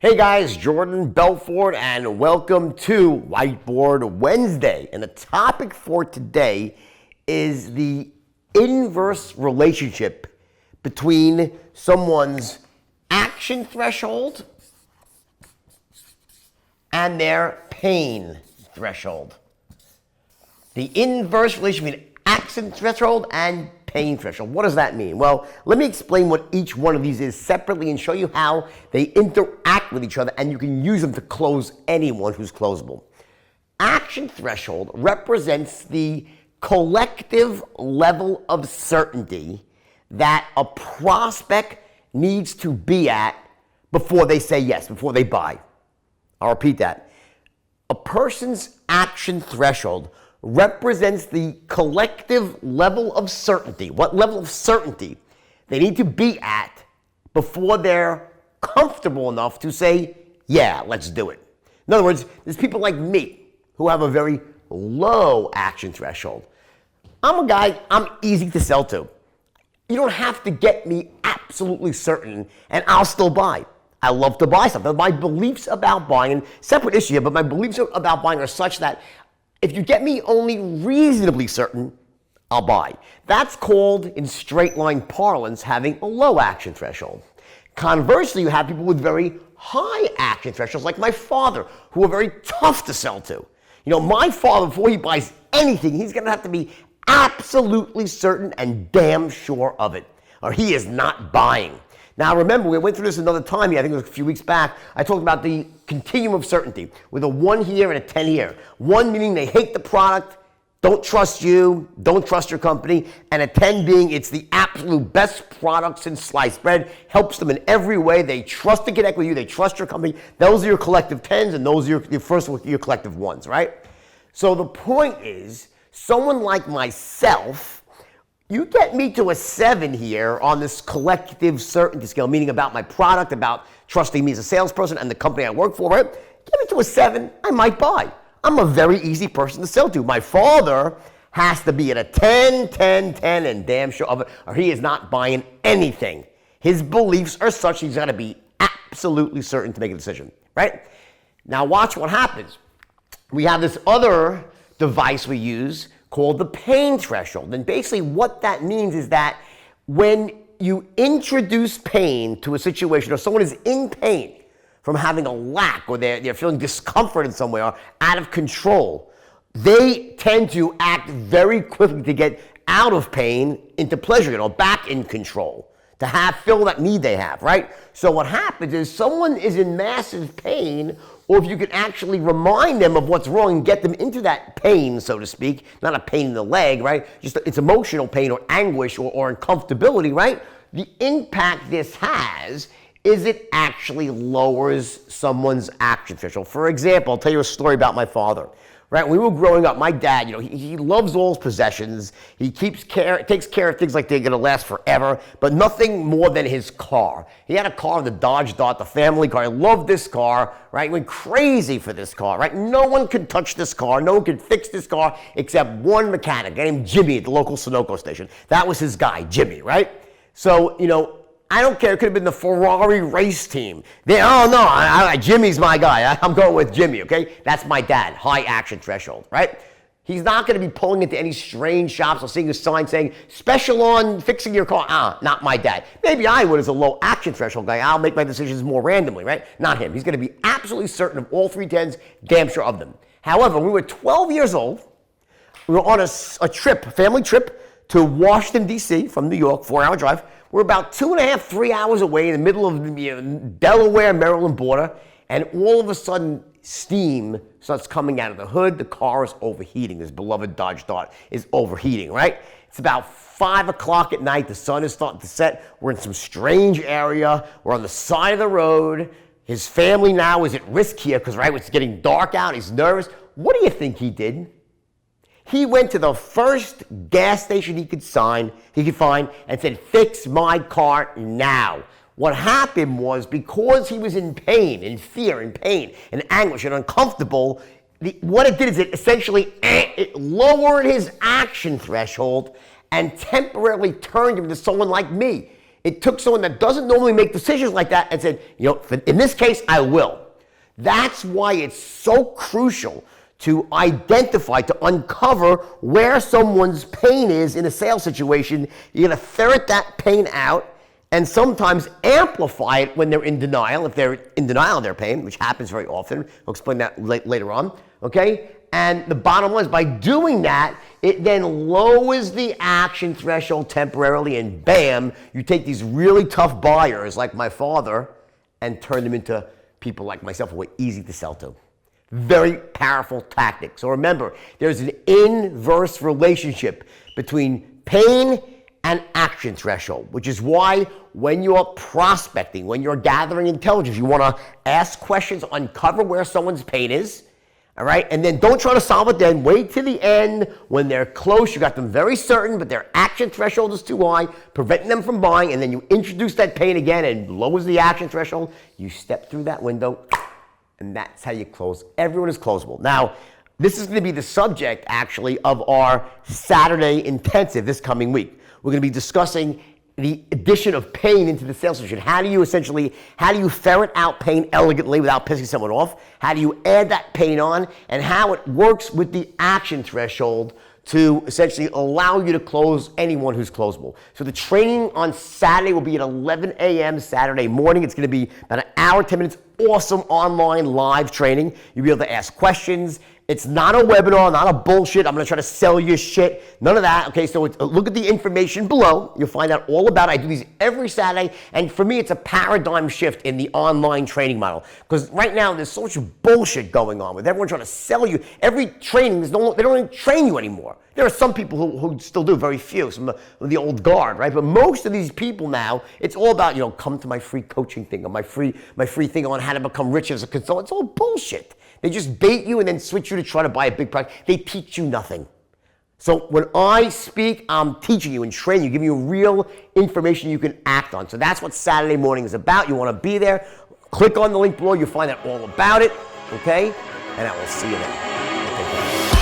Hey guys, Jordan Belfort, and welcome to Whiteboard Wednesday. And the topic for today is the inverse relationship between someone's action threshold and their pain threshold. The inverse relationship between action threshold and pain threshold. What does that mean? Well, let me explain what each one of these is separately and show you how they interact with each other, and you can use them to close anyone who's closable. Action threshold represents the collective level of certainty that a prospect needs to be at before they say yes, before they buy. I'll repeat that. A person's action threshold represents the collective level of certainty. What level of certainty they need to be at before they're comfortable enough to say, yeah, let's do it. In other words, there's people like me who have a very low action threshold. I'm a guy, I'm easy to sell to. You don't have to get me absolutely certain and I'll still buy. I love to buy something. My beliefs about buying, separate issue here, but my beliefs about buying are such that if you get me only reasonably certain, I'll buy. That's called, in straight line parlance, having a low action threshold. Conversely, you have people with very high action thresholds, like my father, who are very tough to sell to. You know, my father, before he buys anything, he's going to have to be absolutely certain and damn sure of it, or he is not buying. Now remember, we went through this another time here, I think it was a few weeks back. I talked about the continuum of certainty with a 1 here and a 10 here. 1 meaning they hate the product, don't trust you, don't trust your company, and a 10 being it's the absolute best product since sliced bread, helps them in every way, they trust to connect with you, they trust your company. Those are your collective 10s and those are your collective 1s, right? So the point is, someone like myself, you get me to a 7 here on this collective certainty scale, meaning about my product, about trusting me as a salesperson and the company I work for, right? Get me to a 7, I might buy. I'm a very easy person to sell to. My father has to be at a 10, 10, 10, and damn sure of it, or he is not buying anything. His beliefs are such he's got to be absolutely certain to make a decision, right? Now watch what happens. We have this other device we use called the pain threshold. And basically what that means is that when you introduce pain to a situation, or someone is in pain from having a lack, or they're feeling discomfort in some way, or out of control, they tend to act very quickly to get out of pain into pleasure, back in control, to fill that need they have, right? So what happens is someone is in massive pain, or if you can actually remind them of what's wrong and get them into that pain, so to speak, not a pain in the leg, right? Just it's emotional pain or anguish or uncomfortability, right? The impact this has is it actually lowers someone's action threshold. For example, I'll tell you a story about my father. Right, when we were growing up, my dad, he loves all his possessions. He takes care of things like they're gonna last forever, but nothing more than his car. He had a car, the Dodge Dart, the family car. I loved this car, right? He went crazy for this car, right? No one could touch this car. No one could fix this car except one mechanic named Jimmy at the local Sunoco station. That was his guy, Jimmy, right? So, I don't care. It could have been the Ferrari race team. Jimmy's my guy. I'm going with Jimmy, okay? That's my dad, high action threshold, right? He's not going to be pulling into any strange shops or seeing a sign saying, special on fixing your car. Not my dad. Maybe I would as a low action threshold guy. I'll make my decisions more randomly, right? Not him. He's going to be absolutely certain of all 3 10s, damn sure of them. However, when we were 12 years old, we were on a family trip to Washington, D.C. from New York, 4-hour drive. We're about 2.5, 3 hours away in the middle of the Delaware, Maryland border, and all of a sudden, steam starts coming out of the hood. The car is overheating. This beloved Dodge Dart is overheating, right? It's about 5 o'clock at night. The sun is starting to set. We're in some strange area. We're on the side of the road. His family now is at risk here because, right, it's getting dark out. He's nervous. What do you think he did? He went to the first gas station he could find and said, fix my car now. What happened was, because he was in pain, in fear, in pain, and anguish, and uncomfortable, what it did is it essentially it lowered his action threshold and temporarily turned him to someone like me. It took someone that doesn't normally make decisions like that and said, in this case, I will. That's why it's so crucial to identify, to uncover where someone's pain is in a sales situation. You're going to ferret that pain out and sometimes amplify it when they're in denial, if they're in denial of their pain, which happens very often. We'll explain that later on, okay? And the bottom line is by doing that, it then lowers the action threshold temporarily, and bam, you take these really tough buyers like my father and turn them into people like myself who are easy to sell to. Very powerful tactic. So remember, there's an inverse relationship between pain and action threshold, which is why when you're prospecting, when you're gathering intelligence, you want to ask questions, uncover where someone's pain is, all right? And then don't try to solve it then. Wait to the end when they're close. You got them very certain, but their action threshold is too high, preventing them from buying, and then you introduce that pain again and lowers the action threshold. You step through that window, and that's how you close. Everyone is closable. Now, this is going to be the subject, actually, of our Saturday intensive this coming week. We're going to be discussing the addition of pain into the sales session. How do you ferret out pain elegantly without pissing someone off? How do you add that pain on? And how it works with the action threshold to essentially allow you to close anyone who's closable. So the training on Saturday will be at 11 a.m. Saturday morning. It's going to be about an hour, 10 minutes, awesome online live training. You'll be able to ask questions. It's not a webinar, not a bullshit. I'm going to try to sell you shit. None of that. Okay, so look at the information below. You'll find out all about it. I do these every Saturday. And for me, it's a paradigm shift in the online training model. Because right now, there's so much bullshit going on with everyone trying to sell you. Every training, they don't even train you anymore. There are some people who still do, very few, some of the old guard, right? But most of these people now, it's all about, come to my free coaching thing or my free thing on how to become rich as a consultant. It's all bullshit. They just bait you and then switch you to try to buy a big product. They teach you nothing. So when I speak, I'm teaching you and training you, giving you real information you can act on. So that's what Saturday morning is about. You want to be there. Click on the link below. You'll find out all about it, okay? And I will see you then. Okay, bye.